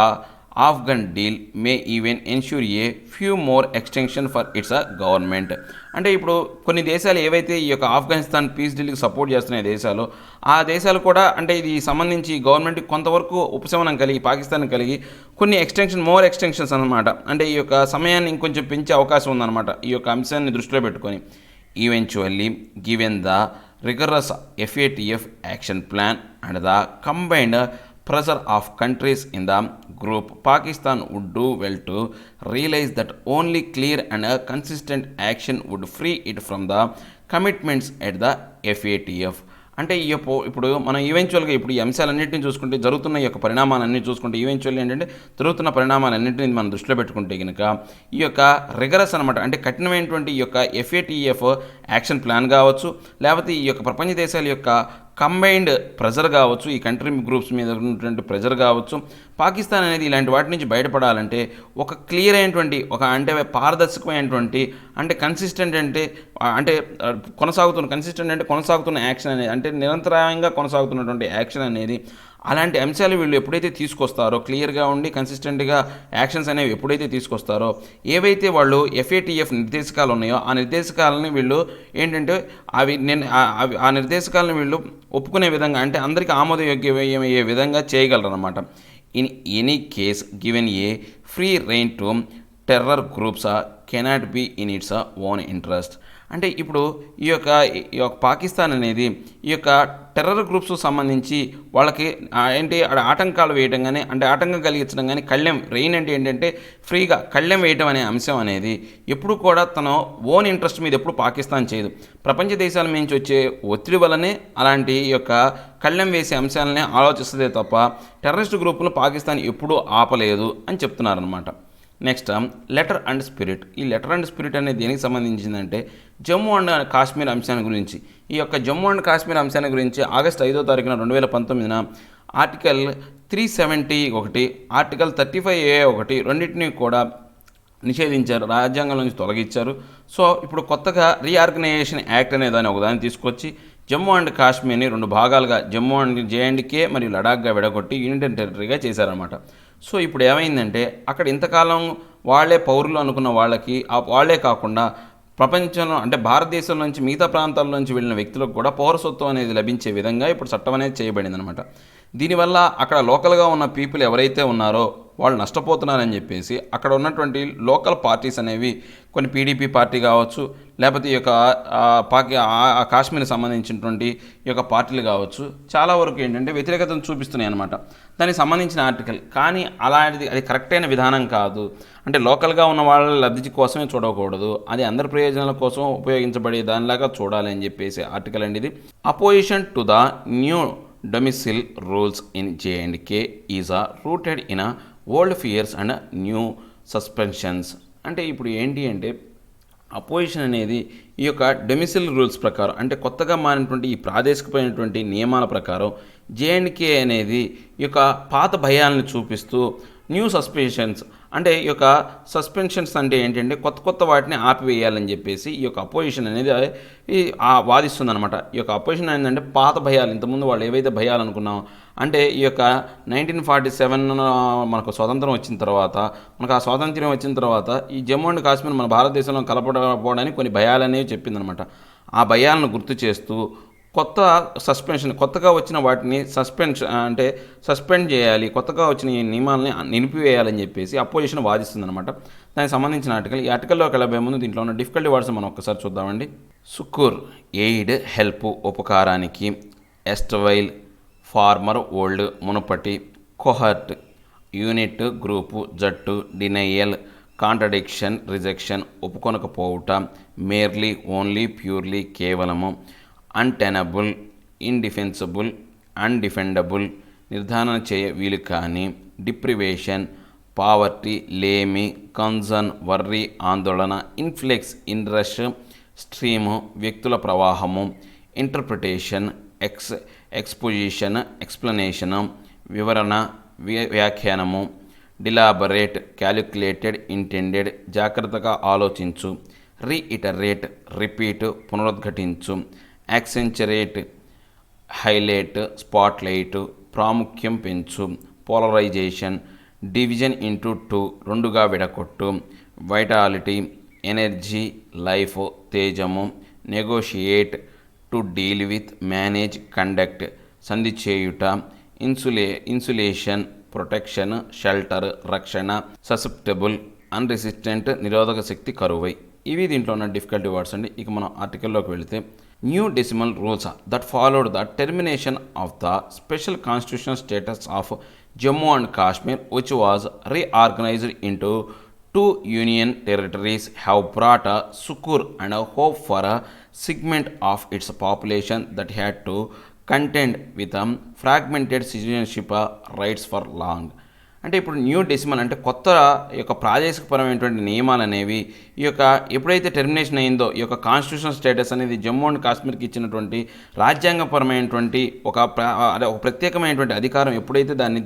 Afghan deal may even ensure a few more extension for its government. అంటే ఇప్పుడు కొన్ని దేశాలు ఏవైతే ఈ యొక్క ఆఫ్ఘనిస్తాన్ పీస్ డీల్కి సపోర్ట్ చేస్తున్నాయి దేశాలు, ఆ దేశాలు కూడా అంటే ఇది సంబంధించి గవర్నమెంట్కి కొంతవరకు ఉపశమనం కలిగి పాకిస్తాన్ కలిగి కొన్ని మోర్ ఎక్స్టెన్షన్స్ అనమాట. అంటే ఈ యొక్క సమయాన్ని ఇంకొంచెం పెంచే అవకాశం ఉందన్నమాట ఈ యొక్క అంశాన్ని దృష్టిలో పెట్టుకొని. Eventually given the rigorous FATF action plan and the combined pressure of countries in the group, Pakistan would do well to realize that only clear and consistent action would free it from the commitments at the FATF. అంటే ఇప్పుడు మనం ఈవెన్చువల్గా ఇప్పుడు ఈ అంశాలన్నింటినీ చూసుకుంటే జరుగుతున్న ఈ యొక్క పరిణామాలన్నీ చూసుకుంటే ఈవెన్చువల్లీ ఏంటంటే జరుగుతున్న పరిణామాలన్నింటినీ మనం దృష్టిలో పెట్టుకుంటే కనుక ఈ యొక్క రిగరస్ అనమాట అంటే కఠినమైనటువంటి ఈ యొక్క FATF యాక్షన్ ప్లాన్ కావచ్చు, లేకపోతే ఈ యొక్క ప్రపంచ దేశాల యొక్క కంబైన్డ్ ప్రెజర్ కావచ్చు, ఈ కంట్రీ గ్రూప్స్ మీద ఉన్నటువంటి ప్రెజర్ కావచ్చు, పాకిస్తాన్ అనేది ఇలాంటి వాటి నుంచి బయటపడాలంటే ఒక క్లియర్ అయినటువంటి ఒక అంటే పారదర్శకమైనటువంటి అంటే కన్సిస్టెంట్ అంటే కొనసాగుతున్న యాక్షన్ అనేది అంటే నిరంతరాయంగా కొనసాగుతున్నటువంటి యాక్షన్ అనేది అలాంటి అంశాలు వీళ్ళు ఎప్పుడైతే తీసుకొస్తారో క్లియర్గా ఉండి కన్సిస్టెంట్గా యాక్షన్స్ అనేవి ఎప్పుడైతే తీసుకొస్తారో ఏవైతే వాళ్ళు FATF నిర్దేశకాలు ఉన్నాయో ఆ నిర్దేశకాలని వీళ్ళు ఏంటంటే ఆ నిర్దేశకాలను వీళ్ళు ఒప్పుకునే విధంగా అంటే అందరికీ ఆమోదయోగ్యమయ్యే విధంగా చేయగలరన్నమాట. In any case given a free rein to terror groups cannot be in its own interest. అంటే ఇప్పుడు ఈ యొక్క పాకిస్తాన్ అనేది ఈ యొక్క టెర్రర్ గ్రూప్స్ సంబంధించి వాళ్ళకి ఏంటి ఆటంకాలు వేయడం కానీ అంటే ఆటంకం కలిగించడం కానీ రెయిన్ అంటే ఏంటంటే ఫ్రీగా కళ్ళెం వేయడం అనే అంశం అనేది ఎప్పుడు కూడా తన ఓన్ ఇంట్రెస్ట్ మీద ఎప్పుడు పాకిస్తాన్ చేయదు. ప్రపంచ దేశాల నుంచి వచ్చే ఒత్తిడి వల్లనే అలాంటి ఈ యొక్క కళ్ళెం వేసే అంశాలనే ఆలోచిస్తుందే తప్ప టెర్రరిస్ట్ గ్రూపులను పాకిస్తాన్ ఎప్పుడూ ఆపలేదు అని చెప్తున్నారనమాట. Next letter and spirit. ఈ లెటర్ అండ్ స్పిరిట్ అనేది దేనికి సంబంధించిందంటే జమ్మూ అండ్ కాశ్మీర్ అంశాన్ని గురించి. ఈ యొక్క జమ్మూ అండ్ కాశ్మీర్ అంశాన్ని గురించి ఆగస్టు 5వ తారీఖున 2019 ఆర్టికల్ 371 ఆర్టికల్ 35A1 రెండింటినీ కూడా నిషేధించారు, రాజ్యాంగం నుంచి తొలగించారు. సో ఇప్పుడు కొత్తగా రీఆర్గనైజేషన్ యాక్ట్ అనే దాన్ని ఒకదాన్ని తీసుకొచ్చి జమ్మూ అండ్ కాశ్మీర్ని 2 భాగాలుగా జమ్మూ అండ్ JNK మరియు లడాఖ్గా విడగొట్టి యూనియన్ టెరిటరీగా చేశారన్నమాట. సో ఇప్పుడు ఏమైందంటే అక్కడ ఇంతకాలం వాళ్ళే పౌరులు అనుకున్న వాళ్ళకి వాళ్ళే కాకుండా ప్రపంచంలో అంటే భారతదేశం నుంచి మిగతా ప్రాంతాల నుంచి వెళ్ళిన వ్యక్తులకు కూడా పౌరసత్వం అనేది లభించే విధంగా ఇప్పుడు చట్టం అనేది చేయబడింది అనమాట. దీనివల్ల అక్కడ లోకల్గా ఉన్న పీపుల్ ఎవరైతే ఉన్నారో వాళ్ళు నష్టపోతున్నారని చెప్పేసి అక్కడ ఉన్నటువంటి లోకల్ పార్టీస్ అనేవి కొన్ని PDP పార్టీ కావచ్చు, లేకపోతే ఈ యొక్క కాశ్మీర్కి సంబంధించినటువంటి ఈ యొక్క పార్టీలు కావచ్చు, చాలా వరకు ఏంటంటే వ్యతిరేకతను చూపిస్తున్నాయి అన్నమాట దానికి సంబంధించిన ఆర్టికల్. కానీ అది కరెక్ట్ అయిన విధానం కాదు. అంటే లోకల్గా ఉన్న వాళ్ళ లబ్ధి కోసమే చూడకూడదు, అది అందరి ప్రయోజనాల కోసం ఉపయోగించబడే దానిలాగా చూడాలి అని చెప్పేసి ఆర్టికల్ అండి ఇది. Opposition to the new domicile rules in J&K is rooted in old fears and new suspensions. అంటే ఇప్పుడు ఏంటి అంటే అపోజిషన్ అనేది ఈ యొక్క డొమిసిల్ రూల్స్ ప్రకారం అంటే కొత్తగా మారినటువంటి ఈ ప్రాదేశికమైనటువంటి నియమాల ప్రకారం J&K అనేది ఈ యొక్క పాత భయాలను చూపిస్తూ న్యూ సస్పెన్షన్స్ అంటే ఈ యొక్క సస్పెన్షన్స్ అంటే ఏంటంటే కొత్త వాటిని ఆపివేయాలని చెప్పేసి ఈ యొక్క అపోజిషన్ అనేది వాదిస్తుందన్నమాట. ఈ యొక్క అపోజిషన్ ఏంటంటే పాత భయాలు, ఇంతకుముందు వాళ్ళు ఏవైతే భయాలు అనుకున్నామో అంటే ఈ యొక్క 1947 మనకు స్వాతంత్రం వచ్చిన తర్వాత మనకు ఆ స్వాతంత్ర్యం వచ్చిన తర్వాత ఈ జమ్మూ అండ్ కాశ్మీర్ మన భారతదేశంలో కలపకపోవడానికి కొన్ని భయాలు అనేవి చెప్పిందనమాట. ఆ భయాలను గుర్తు చేస్తూ కొత్తగా వచ్చిన వాటిని సస్పెండ్ చేయాలి, కొత్తగా వచ్చిన ఈ నియమాలని నిలిపివేయాలని చెప్పేసి అపోజిషన్ వాదిస్తుందన్నమాట. దానికి సంబంధించిన ఆర్టికల్. ఈ ఆర్టికల్లోకి వెళ్ళబోయే ముందు దీంట్లో ఉన్న డిఫికల్టీ వర్డ్స్ మనం ఒక్కసారి చూద్దామండి. సుకూర్ ఎయిడ్ హెల్ప్ ఉపకారానికి, ఎస్టవైల్ ఫార్మర్ ఓల్డ్ మునుపటి, కొహర్ట్ యూనిట్ గ్రూపు జట్టు, డినయల్ కాంట్రడిక్షన్ రిజెక్షన్ ఒప్పుకొనకపోవుట, మేర్లీ ఓన్లీ ప్యూర్లీ కేవలము, అన్టెనబుల్ ఇండిఫెన్సిబుల్ అన్డిఫెండబుల్ నిర్ధారణ చేయ వీలు కానీ, డిప్రివేషన్ పావర్టీ లేమి, కన్సర్న్ వర్రీ ఆందోళన, ఇన్ఫ్లెక్స్ ఇన్రష్ స్ట్రీము వ్యక్తుల ప్రవాహము, ఇంటర్ప్రిటేషన్ ఎక్స్పోజిషన్ ఎక్స్ప్లెనేషను వివరణ వ్యాఖ్యానము, డిలాబరేట్ క్యాలిక్యులేటెడ్ ఇంటెండెడ్ జాగ్రత్తగా ఆలోచించు, రీఇటరేట్ రిపీట్ పునరుద్ఘాటించు, యాక్సెంచరేట్ హైలైట్ స్పాట్లైట్ ప్రాముఖ్యం పెంచు, పోలరైజేషన్ డివిజన్ ఇంటూ టూ, రెండుగా విడగొట్టు. వైటాలిటీ, ఎనర్జీ, లైఫ్, తేజము. Negotiate, to deal with, manage, conduct, సంధి చేయుట. ఇన్సులేషన్, ప్రొటెక్షన్, షెల్టర్, రక్షణ. ససెప్టబుల్, అన్రెసిస్టెంట్, నిరోధక శక్తి, కరువై. ఇవి దీంట్లో ఉన్న డిఫికల్టీ వర్డ్స్ అండి. ఇక మనం ఆర్టికల్లోకి వెళితే, new domicile rules that followed the termination of the special constitutional status of Jammu and Kashmir which was reorganised into two union territories have brought a succor and a hope for a segment of its population that had to contend with fragmented citizenship rights for long. అంటే ఇప్పుడు new decimal అంటే కొత్త ఈ యొక్క ప్రాదేశికపరమైనటువంటి నియమాలు అనేవి ఈ యొక్క ఎప్పుడైతే టెర్మినేషన్ అయిందో ఈ యొక్క కాన్స్టిట్యూషనల్ స్టేటస్ అనేది జమ్మూ అండ్ కాశ్మీర్కి ఇచ్చినటువంటి రాజ్యాంగపరమైనటువంటి ఒక ప్రత్యేకమైనటువంటి అధికారం ఎప్పుడైతే దాన్ని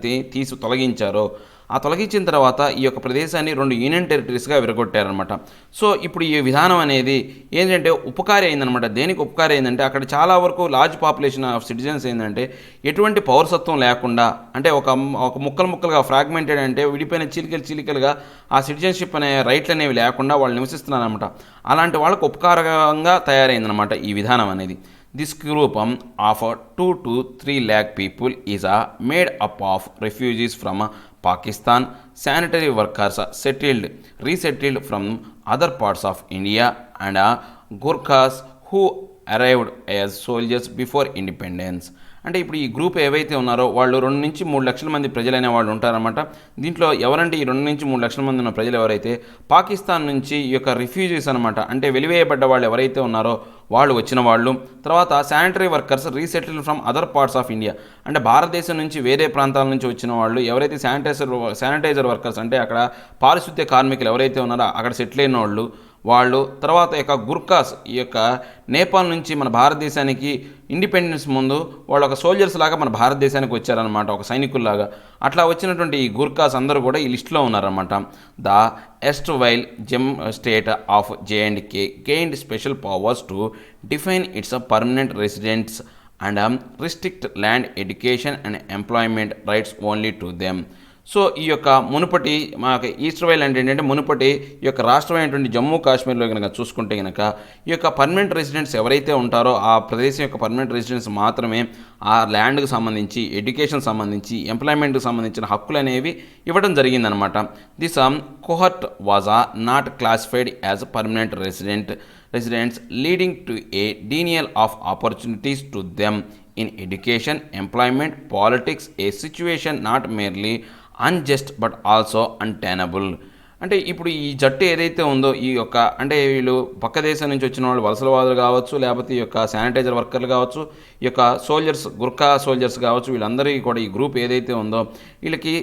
తొలగించారో ఆ తొలగించిన తర్వాత ఈ యొక్క ప్రదేశాన్ని 2 యూనియన్ టెరిటరీస్గా విరగొట్టారనమాట. సో ఇప్పుడు ఈ విధానం అనేది ఏంటంటే ఉపకారి అయిందనమాట. దేనికి ఉపకారి అయిందంటే అక్కడ చాలా వరకు లార్జ్ పాపులేషన్ ఆఫ్ సిటిజన్స్ ఏంటంటే ఎటువంటి పౌరసత్వం లేకుండా అంటే ఒక ముక్కలుగా ఫ్రాగ్మెంటెడ్ అంటే విడిపోయిన చీలికలుగా ఆ సిటిజన్షిప్ అనే రైట్లు అనేవి లేకుండా వాళ్ళు నివసిస్తున్నారనమాట. అలాంటి వాళ్ళకు ఉపకారంగా తయారైందనమాట ఈ విధానం అనేది. This group of 2 to 3 lakh people is made up of refugees from Pakistan, sanitary workers resettled from other parts of India, and Gurkhas who arrived as soldiers before independence. అంటే ఇప్పుడు ఈ గ్రూప్ ఏవైతే ఉన్నారో వాళ్ళు 2 నుంచి 3 లక్షల మంది ప్రజలైన వాళ్ళు ఉంటారన్నమాట. దీంట్లో ఎవరంటే ఈ 2 నుంచి 3 లక్షల మంది ఉన్న ప్రజలు ఎవరైతే పాకిస్తాన్ నుంచి ఈ యొక్క రిఫ్యూజీస్ అనమాట, అంటే వెలివేయబడ్డ వాళ్ళు ఎవరైతే ఉన్నారో వాళ్ళు వచ్చిన వాళ్ళు. తర్వాత sanitary workers resettled from other parts of India, అంటే భారతదేశం నుంచి వేరే ప్రాంతాల నుంచి వచ్చిన వాళ్ళు ఎవరైతే శానిటైజర్ వర్కర్స్ అంటే అక్కడ పారిశుద్ధ్య కార్మికులు ఎవరైతే ఉన్నారో అక్కడ సెటిల్ అయిన వాళ్ళు. తర్వాత యొక్క గుర్ఖాస్ ఈ యొక్క నేపాల్ నుంచి మన భారతదేశానికి ఇండిపెండెన్స్ ముందు వాళ్ళు ఒక సోల్జర్స్ లాగా మన భారతదేశానికి వచ్చారనమాట, ఒక సైనికుల్లాగా. అట్లా వచ్చినటువంటి ఈ గుర్ఖాస్ అందరూ కూడా ఈ లిస్టులో ఉన్నారనమాట. The ఎస్ట్వైల్ Jammu state of J&K gained special powers to define it's permanent residents and restrict land, education and employment rights only to them. So ఈ యొక్క మునుపటి మాకు ఈస్ట్వైల్ అంటే ఏంటంటే మునుపటి ఈ యొక్క రాష్ట్రమైనటువంటి జమ్మూ కాశ్మీర్లో కనుక చూసుకుంటే కనుక ఈ యొక్క పర్మనెంట్ రెసిడెంట్స్ ఎవరైతే ఉంటారో ఆ ప్రదేశం యొక్క పర్మనెంట్ రెసిడెంట్స్ మాత్రమే ఆ ల్యాండ్కి సంబంధించి, ఎడ్యుకేషన్ సంబంధించి, ఎంప్లాయ్మెంట్కి సంబంధించిన హక్కులు అనేవి ఇవ్వడం జరిగిందనమాట. This cohort was not classified as permanent residents leading to a denial of opportunities to them in education, employment, politics, a situation not merely unjust but also untenable. అంటే ఇప్పుడు ఈ జట్టు ఏదైతే ఉందో ఈ యొక్క అంటే వీళ్ళు పక్క దేశం నుంచి వచ్చిన వాళ్ళు వలసలవాదులు కావచ్చు, లేకపోతే ఈ యొక్క శానిటైజర్ వర్కర్లు కావచ్చు, ఈ యొక్క సోల్జర్స్ గుర్ఖా సోల్జర్స్ కావచ్చు, వీళ్ళందరికీ కూడా ఈ గ్రూప్ ఏదైతే ఉందో వీళ్ళకి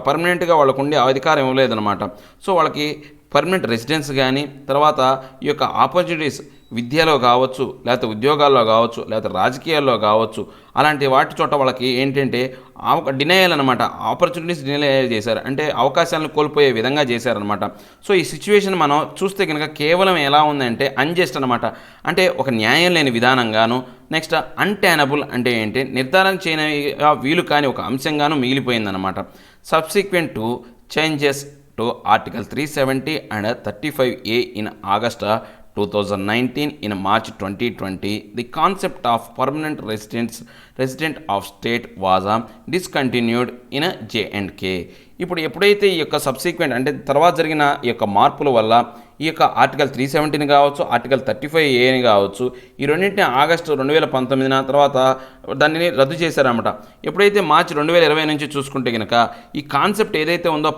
పర్మనెంట్గా వాళ్ళకు ఉండే అధికారం ఇవ్వలేదన్నమాట. సో వాళ్ళకి పర్మనెంట్ రెసిడెన్స్ కానీ తర్వాత ఈ యొక్క ఆపర్చునిటీస్ విద్యలో కావచ్చు, లేకపోతే ఉద్యోగాల్లో కావచ్చు, లేకపోతే రాజకీయాల్లో కావచ్చు, అలాంటి వాటి చోట వాళ్ళకి ఏంటంటే డినయల్ అనమాట, ఆపర్చునిటీస్ డినయల్ చేశారు, అంటే అవకాశాలను కోల్పోయే విధంగా చేశారనమాట. సో ఈ సిచ్యువేషన్ మనం చూస్తే కనుక కేవలం ఎలా ఉందంటే అన్జస్ట్ అనమాట, అంటే ఒక న్యాయం లేని విధానంగాను. నెక్స్ట్ అన్టెనబుల్ అంటే ఏంటి, నిర్ధారణ చేయని వీలు కాని ఒక అంశంగాను మిగిలిపోయిందనమాట. Subsequent to changes to Article 370 and 35A in August 2019, in March 2020, the concept of permanent resident of state was discontinued in J&K. ఇప్పుడు ఎప్పుడైతే ఈ యొక్క సబ్సిక్వెంట్ అంటే తర్వాత జరిగిన ఈ యొక్క మార్పుల వల్ల ఈ యొక్క ఆర్టికల్ 370 కావచ్చు, ఆర్టికల్ 35A కావచ్చు, ఈ రెండింటిని ఆగస్టు 2019 తర్వాత దానిని రద్దు చేశారన్నమాట. ఎప్పుడైతే మార్చి 2020 నుంచి చూసుకుంటే కనుక ఈ కాన్సెప్ట్ ఏదైతే ఉందో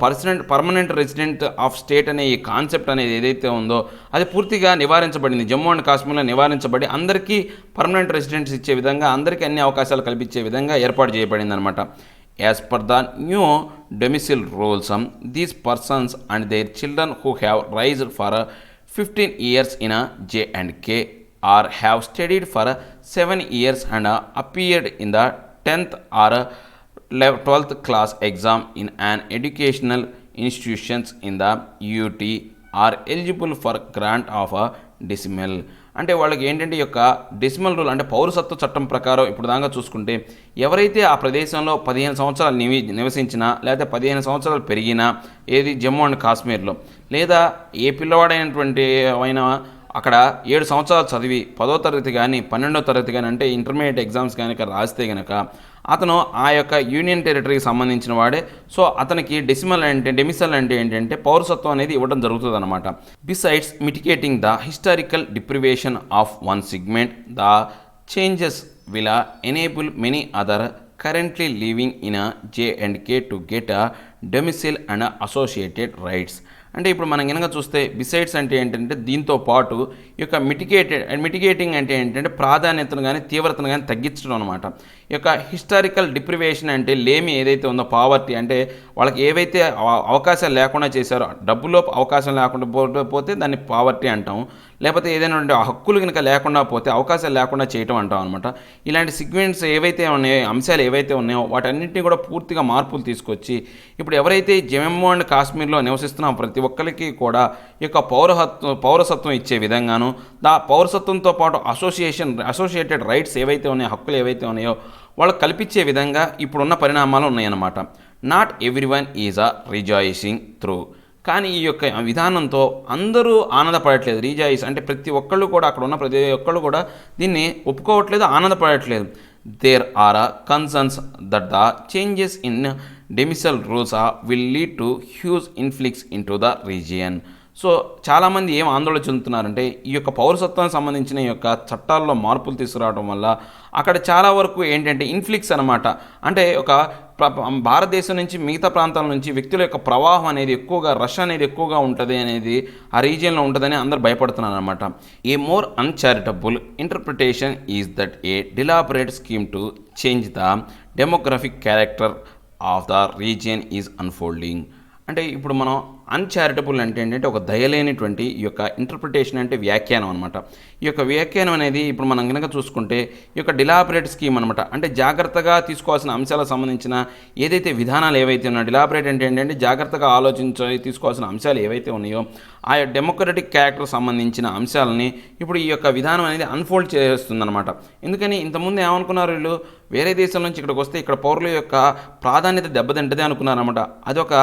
పర్మనెంట్ రెసిడెంట్ ఆఫ్ స్టేట్ అనే ఈ కాన్సెప్ట్ అనేది ఏదైతే ఉందో అది పూర్తిగా నివారించబడింది. జమ్మూ అండ్ కాశ్మీర్లో నివారించబడి అందరికీ పర్మనెంట్ రెసిడెంట్స్ ఇచ్చే విధంగా, అందరికీ అన్ని అవకాశాలు కల్పించే విధంగా ఏర్పాటు చేయబడింది అనమాట. As per the new domicile rules, these persons and their children who have raised for 15 years in J&K or have studied for 7 years and appeared in the 10th or 12th class exam in an educational institutions in the UT are eligible for grant of a decimal. అంటే వాళ్ళకి ఏంటంటే ఈ యొక్క decimal rule అంటే పౌరసత్వ చట్టం ప్రకారం ఇప్పుడు దాకా చూసుకుంటే ఎవరైతే ఆ ప్రదేశంలో 15 సంవత్సరాలు నివసించినా లేదా 15 సంవత్సరాలు పెరిగినా ఏది జమ్మూ అండ్ కాశ్మీర్లో లేదా ఏ పిల్లవాడైనటువంటి అయినా అక్కడ 7 సంవత్సరాలు చదివి 10వ తరగతి కానీ 12వ తరగతి కానీ అంటే ఇంటర్మీడియట్ ఎగ్జామ్స్ కనుక రాస్తే కనుక అతను ఆ యొక్క యూనియన్ టెరిటరీకి సంబంధించిన వాడే. సో అతనికి డెసిమల్ అంటే ఏంటంటే పౌరసత్వం అనేది ఇవ్వడం జరుగుతుంది అనమాట. Besides mitigating the historical deprivation of one segment, the changes will enable many other currently living in J&K to get a domicile and associated rights. అంటే ఇప్పుడు మనం కనుక చూస్తే బిసైడ్స్ అంటే ఏంటంటే దీంతో పాటు ఈ యొక్క మిటిగేటింగ్ అంటే ఏంటంటే ప్రాధాన్యతను కానీ తీవ్రతను కానీ తగ్గించడం అనమాట. ఈ యొక్క హిస్టారికల్ డిప్రివేషన్ అంటే లేమి ఏదైతే ఉందో పావర్టీ అంటే వాళ్ళకి ఏవైతే అవకాశాలు లేకుండా చేశారో డబ్బులో అవకాశం లేకుండా పోతే దాన్ని పావర్టీ అంటాం. లేకపోతే ఏదైనా హక్కులు కనుక లేకుండా పోతే అవకాశాలు లేకుండా చేయటం అంటాం అనమాట. ఇలాంటి సిగ్మెంట్స్ ఏవైతే ఉన్నాయో అంశాలు ఏవైతే ఉన్నాయో వాటన్నింటినీ కూడా పూర్తిగా మార్పులు తీసుకొచ్చి ఇప్పుడు ఎవరైతే జమ్మూ అండ్ కాశ్మీర్లో నివసిస్తున్న ప్రతి ఒక్కరికి కూడా ఈ యొక్క పౌరసత్వం ఇచ్చే విధంగాను పౌరసత్వంతో పాటు అసోసియేటెడ్ రైట్స్ ఏవైతే ఉన్నాయో హక్కులు ఏవైతే ఉన్నాయో వాళ్ళకు కల్పించే విధంగా ఇప్పుడున్న పరిణామాలు ఉన్నాయన్నమాట. Not everyone is a rejoicing through. కానీ ఈ యొక్క విధానంతో అందరూ ఆనందపడట్లేదు. రీజాయిస్ అంటే ప్రతి ఒక్కళ్ళు కూడా అక్కడ ఉన్న ప్రతి ఒక్కళ్ళు కూడా దీన్ని ఒప్పుకోవట్లేదు, ఆనందపడట్లేదు. There are concerns that the changes in domicile rules will lead to huge influx into the region. So చాలామంది ఏం ఆందోళన చెందుతున్నారంటే ఈ యొక్క పౌరసత్వానికి సంబంధించిన ఈ యొక్క చట్టాల్లో మార్పులు తీసుకురావడం వల్ల అక్కడ చాలా వరకు ఏంటంటే ఇన్ఫ్లిక్స్ అనమాట. అంటే ఒక భారతదేశం నుంచి మిగతా ప్రాంతాల నుంచి వ్యక్తుల యొక్క ప్రవాహం అనేది ఎక్కువగా రష్ అనేది ఎక్కువగా ఉంటుంది అనేది ఆ రీజియన్లో ఉంటుందని అందరు భయపడుతున్నారు అనమాట. A more uncharitable interpretation is that a deliberate scheme to change the demographic character of the region is unfolding. అంటే ఇప్పుడు మనం అన్చారిటబుల్ అంటే ఏంటంటే ఒక దయలేనిటువంటి ఈ యొక్క ఇంటర్ప్రిటేషన్ అంటే వ్యాఖ్యానం అనమాట. ఈ యొక్క వ్యాఖ్యానం అనేది ఇప్పుడు మనం కనుక చూసుకుంటే ఈ యొక్క డిలాబరేట్ స్కీమ్ అనమాట. అంటే జాగ్రత్తగా తీసుకోవాల్సిన అంశాలకు సంబంధించిన ఏదైతే విధానాలు ఏవైతే ఉన్నాయో డిలాబరేట్ అంటే ఏంటంటే జాగ్రత్తగా తీసుకోవాల్సిన అంశాలు ఏవైతే ఉన్నాయో ఆ డెమోక్రటిక్ క్యారెక్టర్ సంబంధించిన అంశాలని ఇప్పుడు ఈ యొక్క విధానం అనేది అన్ఫోల్డ్ చేస్తుందన్నమాట. ఎందుకని ఇంతకుముందు ఏమనుకున్నారు వీళ్ళు వేరే దేశం నుంచి ఇక్కడికి వస్తే ఇక్కడ పౌరుల యొక్క ప్రాధాన్యత దెబ్బతింటదే అనుకున్నారనమాట. అదొక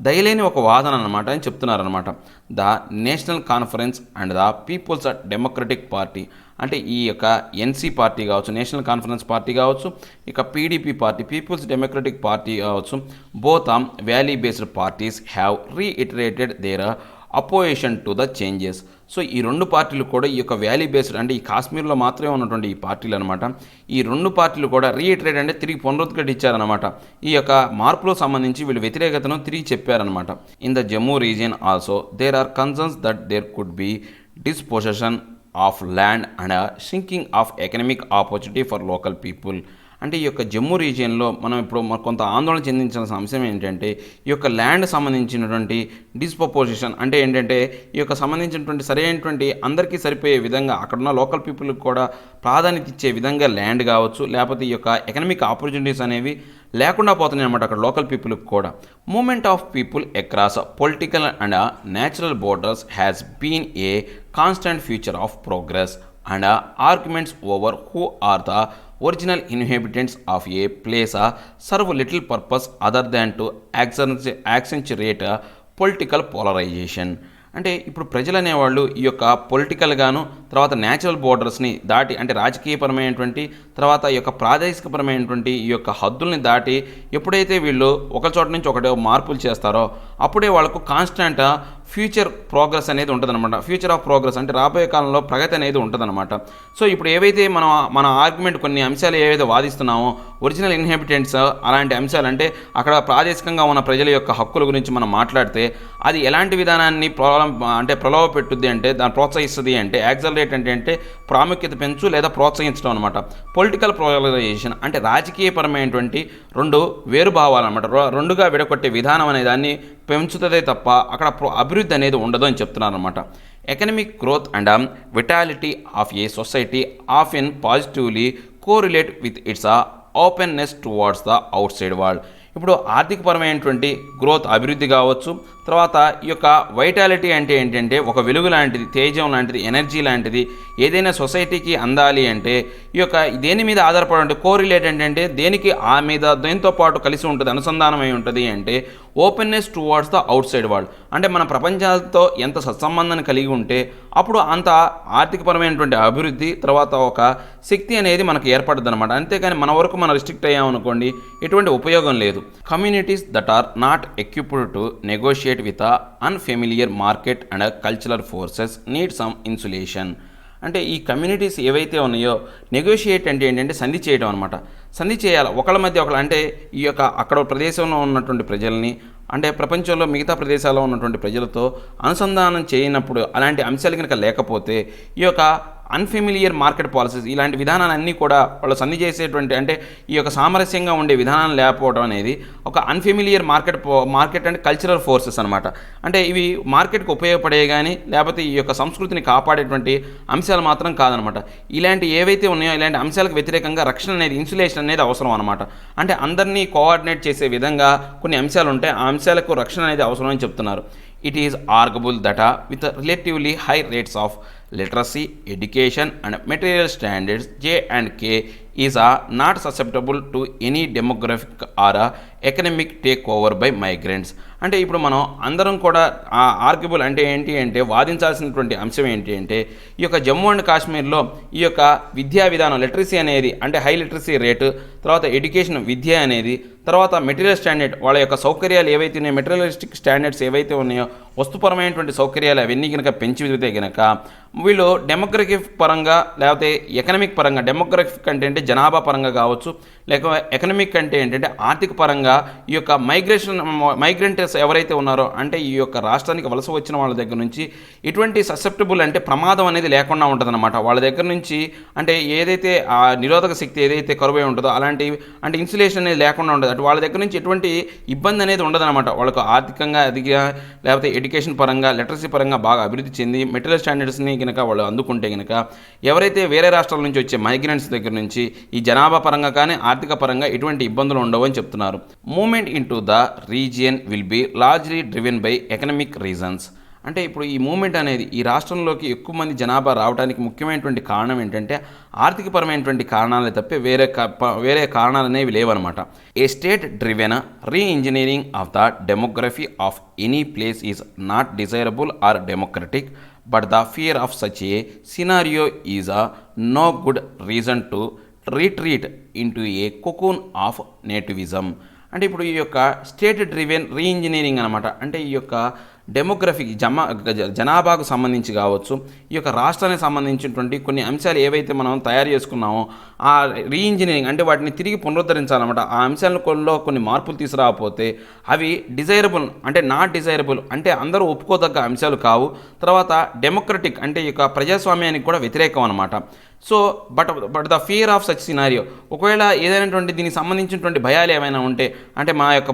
దయలేని ఒక వాదన అనమాట అని చెప్తున్నారనమాట. The National Conference and the Peoples Democratic Party అంటే ఈ యొక్క ఎన్సీ పార్టీ కావచ్చు, నేషనల్ కాన్ఫరెన్స్ పార్టీ కావచ్చు, ఇక PDP party Peoples Democratic Party కావచ్చు, both valley based parties have reiterated their opposition to the changes. So ఈ రెండు పార్టీలు కూడా ఈ యొక్క వ్యాలీ బేస్డ్ అంటే ఈ కాశ్మీర్లో మాత్రమే ఉన్నటువంటి ఈ పార్టీలు అనమాట. ఈ రెండు పార్టీలు కూడా రీఇటరేట్ అంటే తిరిగి పునరుద్ఘాటించారనమాట. ఈ యొక్క మార్పులకు సంబంధించి వీళ్ళు వ్యతిరేకతను తిరిగి చెప్పారనమాట. In the Jammu region also there are concerns that there could be dispossession of land and shrinking of economic opportunity for local people. అంటే ఈ యొక్క జమ్మూ రీజియన్లో మనం ఇప్పుడు కొంత ఆందోళన చెందించాల్సిన అంశం ఏంటంటే ఈ యొక్క ల్యాండ్ సంబంధించినటువంటి డిస్ప్రపోజిషన్ అంటే ఏంటంటే ఈ యొక్క సంబంధించినటువంటి సరైనటువంటి అందరికీ సరిపోయే విధంగా అక్కడున్న లోకల్ పీపుల్కి కూడా ప్రాధాన్యత ఇచ్చే విధంగా ల్యాండ్ కావచ్చు, లేకపోతే ఈ యొక్క ఎకనామిక్ ఆపర్చునిటీస్ అనేవి లేకుండా పోతున్నాయి అనమాట అక్కడ లోకల్ పీపుల్కి కూడా. Movement of people across political and natural borders has been a constant future of progress and arguments over who are the original inhabitants of a place serve little purpose other than to accentuate political polarisation. అంటే ఇప్పుడు ప్రజలు అనేవాళ్ళు ఈ యొక్క పొలిటికల్గాను తర్వాత natural బోర్డర్స్ని దాటి అంటే రాజకీయపరమైనటువంటి తర్వాత ఈ యొక్క ప్రాదేశికపరమైనటువంటి ఈ యొక్క హద్దుల్ని దాటి ఎప్పుడైతే వీళ్ళు ఒక చోట నుంచి ఒకటి మార్పులు చేస్తారో అప్పుడే వాళ్ళకు కాన్స్టెంట్ ఫ్యూచర్ ప్రోగ్రెస్ అనేది ఉంటుందన్నమాట. ఫ్యూచర్ ఆఫ్ ప్రోగ్రెస్ అంటే రాబోయే కాలంలో ప్రగతి అనేది ఉంటుందన్నమాట. సో ఇప్పుడు ఏవైతే మన ఆర్గ్యుమెంట్ కొన్ని అంశాలు ఏవైతే వాదిస్తున్నామో ఒరిజినల్ ఇన్హెబిటెంట్స్ అలాంటి అంశాలు అంటే అక్కడ ప్రాదేశికంగా ఉన్న ప్రజల యొక్క హక్కుల గురించి మనం మాట్లాడితే అది ఎలాంటి విధానాన్ని ప్రలోభ పెట్టుద్ది అంటే దాన్ని ప్రోత్సహిస్తుంది అంటే యాక్సలరేట్ అంటే ప్రాముఖ్యత పెంచు లేదా ప్రోత్సహించడం అనమాట. పొలిటికల్ పోలరైజేషన్ అంటే రాజకీయపరమైనటువంటి రెండు వేరుభావాలు అనమాట. రెండుగా విడగొట్టే విధానం అనే దాన్ని పెంచుతుందే తప్ప అక్కడ అభివృద్ధి అనేది ఉండదు అని చెప్తున్నారు అనమాట. Economic growth and vitality of a society often positively correlate with its openness towards the outside world. ఇప్పుడు ఆర్థికపరమైనటువంటి గ్రోత్ అభివృద్ధి కావచ్చు, తర్వాత ఈ యొక్క వైటాలిటీ అంటే ఏంటంటే ఒక వెలుగు లాంటిది, తేజం లాంటిది, ఎనర్జీ లాంటిది ఏదైనా సొసైటీకి అందాలి అంటే ఈ యొక్క దేని మీద ఆధారపడి ఉంటుంది, కోరిలేట్ ఏంటంటే దేనికి ఆ మీద దేనితో పాటు కలిసి ఉంటుంది, అనుసంధానమై ఉంటుంది అంటే openness towards the outside world. అంటే మన ప్రపంచాలతో ఎంత సత్సంబంధాన్ని కలిగి ఉంటే అప్పుడు అంత ఆర్థికపరమైనటువంటి అభివృద్ధి, తర్వాత ఒక శక్తి అనేది మనకు ఏర్పడుతుంది అనమాట. అంతేకాని మన వరకు మనం రిస్ట్రిక్ట్ అయ్యామనుకోండి ఎటువంటి ఉపయోగం లేదు. Communities that are not equipped to negotiate with unfamiliar market and cultural forces need some insulation. అంటే ఈ కమ్యూనిటీస్ ఏవైతే ఉన్నాయో నెగోషియేట్ అంటే ఏంటంటే సంధి చేయడం అనమాట. సంధి చేయాలి ఒకళ్ళ మధ్య ఒకళ్ళు. అంటే ఈ యొక్క అక్కడ ప్రదేశంలో ఉన్నటువంటి ప్రజల్ని అంటే ప్రపంచంలో మిగతా ప్రదేశాల్లో ఉన్నటువంటి ప్రజలతో అనుసంధానం చేయనప్పుడు అలాంటి అంశాలు కనుక లేకపోతే ఈ యొక్క అన్ఫెమిలియర్ మార్కెట్ పాలసీస్ ఇలాంటి విధానాలన్నీ కూడా వాళ్ళు సంధి చేసేటువంటి అంటే ఈ యొక్క సామరస్యంగా ఉండే విధానాలు లేకపోవడం అనేది ఒక unfamiliar market and cultural forces అనమాట. అంటే ఇవి మార్కెట్కి ఉపయోగపడే కానీ లేకపోతే ఈ యొక్క సంస్కృతిని కాపాడేటువంటి అంశాలు మాత్రం కాదనమాట. ఇలాంటి ఏవైతే ఉన్నాయో ఇలాంటి అంశాలకు వ్యతిరేకంగా రక్షణ అనేది, ఇన్సులేషన్ అనేది అవసరం అనమాట. అంటే అందరినీ కోఆర్డినేట్ చేసే విధంగా కొన్ని అంశాలు ఉంటాయి, ఆ అంశాలకు రక్షణ అనేది అవసరం అని చెప్తున్నారు. It is arguable that with relatively high rates of literacy, education and material standards, J and K is not susceptible to any demographic or economic takeover by migrants. అంటే ఇప్పుడు మనం అందరం కూడా ఆర్గ్యుబుల్ అంటే ఏంటి అంటే వాదించాల్సినటువంటి అంశం ఏంటి అంటే ఈ యొక్క జమ్మూ అండ్ కాశ్మీర్లో ఈ యొక్క విద్యా విధానం లిటరసీ అనేది అంటే హై లిటరసీ రేటు, తర్వాత ఎడ్యుకేషన్ విద్య అనేది, తర్వాత మెటీరియల్ స్టాండర్డ్ వాళ్ళ యొక్క సౌకర్యాలు ఏవైతే ఉన్నాయో మెటీరియలిస్టిక్ స్టాండర్డ్స్ ఏవైతే ఉన్నాయో వస్తుపరమైనటువంటి సౌకర్యాలు అవన్నీ కనుక పెంచితే కనుక వీళ్ళు డెమోగ్రఫిక్ పరంగా లేకపోతే ఎకనమిక్ పరంగా, డెమోగ్రఫిక్ అంటే అంటే జనాభా పరంగా కావచ్చు, లేక ఎకనమిక్ అంటే ఏంటంటే ఆర్థిక పరంగా ఈ యొక్క మైగ్రెంట్స్ ఎవరైతే ఉన్నారో అంటే ఈ యొక్క రాష్ట్రానికి వలస వచ్చిన వాళ్ళ దగ్గర నుంచి ఇటువంటి ససెప్టబుల్ అంటే ప్రమాదం అనేది లేకుండా ఉంటుందన్నమాట. వాళ్ళ దగ్గర నుంచి అంటే ఏదైతే ఆ నిరోధక శక్తి ఏదైతే కరువై ఉంటుందో అలాంటి అంటే ఇన్సులేషన్ అనేది లేకుండా ఉంటుంది. అటు వాళ్ళ దగ్గర నుంచి ఎటువంటి ఇబ్బంది అనేది ఉండదన్నమాట. వాళ్ళకు ఆర్థికంగా అదిగా లేకపోతే ఎడ్యుకేషన్ పరంగా, లిటరసీ పరంగా బాగా అభివృద్ధి చెంది మెటీరియల్ స్టాండర్డ్స్ని కనుక వాళ్ళు అందుకుంటే కనుక ఎవరైతే వేరే రాష్ట్రాల నుంచి వచ్చే మైగ్రెంట్స్ దగ్గర నుంచి ఈ జనాభా పరంగా కానీ ఆర్థిక పరంగా ఎటువంటి ఇబ్బందులు ఉండవు అని చెప్తున్నారు. Movement in to the region will be largely driven by economic reasons. అంటే ఇప్పుడు ఈ మూవ్మెంట్ అనేది ఈ రాష్ట్రంలోకి ఎక్కువ మంది జనాభా రావడానికి ముఖ్యమైనటువంటి కారణం ఏంటంటే ఆర్థికపరమైనటువంటి కారణాలే తప్పే వేరే కారణాలు అనేవి లేవన్నమాట. A state driven reengineering of the demography of any place is not desirable or democratic, but the fear of such a scenario is no good reason to retreat into a cocoon of nativism. అంటే ఇప్పుడు ఈ యొక్క state driven re-engineering అనమాట. అంటే ఈ యొక్క demography జనాభాకు సంబంధించి కావచ్చు, ఈ యొక్క రాష్ట్రానికి సంబంధించినటువంటి కొన్ని అంశాలు ఏవైతే మనం తయారు చేసుకున్నామో ఆ రీఇంజనీరింగ్ అంటే వాటిని తిరిగి పునరుద్ధరించాలన్నమాట. ఆ అంశాలలో కొన్ని మార్పులు తీసుకురాకపోతే అవి డిజైరబుల్ అంటే నాట్ డిజైరబుల్ అంటే అందరూ ఒప్పుకోదగ్గ అంశాలు కావు. తర్వాత డెమోక్రటిక్ అంటే ఈ యొక్క ప్రజాస్వామ్యానికి కూడా వ్యతిరేకం అనమాట. So but the fear of such scenario ఒకవేళ ఏదైనటువంటి దీనికి సంబంధించినటువంటి భయాలు ఏమైనా ఉంటే అంటే మా యొక్క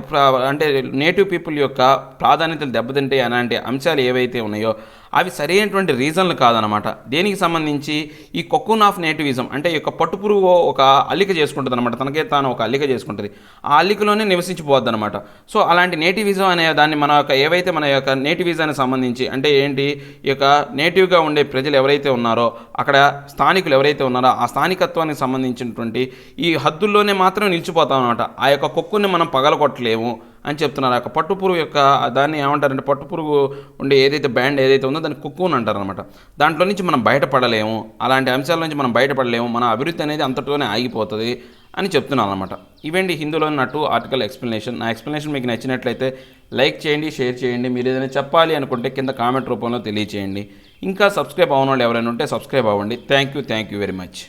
అంటే నేటివ్ పీపుల్ యొక్క ప్రాధాన్యతలు దెబ్బతింటే అలాంటి అంశాలు ఏవైతే ఉన్నాయో అవి సరైనటువంటి రీజన్లు కాదనమాట. దేనికి సంబంధించి ఈ cocoon ఆఫ్ నేటివిజం అంటే ఈ యొక్క పట్టుపురుగు ఒక అల్లిక చేసుకుంటుంది అనమాట, తనకే తాను ఒక అల్లిక చేసుకుంటుంది, ఆ అల్లికలోనే నివసించిపోద్ది అనమాట. సో అలాంటి నేటివిజం అనే దాన్ని మన యొక్క ఏవైతే మన యొక్క నేటివిజానికి సంబంధించి అంటే ఏంటి ఈ యొక్క నేటివ్గా ఉండే ప్రజలు ఎవరైతే ఉన్నారో అక్కడ స్థానికులు ఎవరైతే ఉన్నారో ఆ స్థానికత్వానికి సంబంధించినటువంటి ఈ హద్దుల్లోనే మాత్రమే నిలిచిపోతాం అనమాట. ఆ యొక్క కొక్కుని మనం పగలగొట్టలేము అని చెప్తున్నారు. ఆ పట్టుపురుగు యొక్క దాన్ని ఏమంటారంటే పట్టుపురుగు ఉండే ఏదైతే బ్యాండ్ ఏదైతే ఉందో దాన్ని కుక్కుని అంటారనమాట. దాంట్లో నుంచి మనం బయటపడలేము, అలాంటి అంశాల నుంచి మనం బయటపడలేము, మన అభివృద్ధి అనేది అంతటితోనే ఆగిపోతుంది అని చెప్తున్నాను అనమాట. ఇవేంటి హిందీలో నా 2 ఆర్టికల్ ఎక్స్ప్లెనేషన్. నా ఎక్స్ప్లెనేషన్ మీకు నచ్చినట్లయితే లైక్ చేయండి, షేర్ చేయండి. మీరు ఏదైనా చెప్పాలి అనుకుంటే కింద కామెంట్ రూపంలో తెలియచేయండి. ఇంకా సబ్స్క్రైబ్ అవ్వని వాళ్ళు ఎవరైనా ఉంటే సబ్స్క్రైబ్ అవ్వండి. Thank you very much.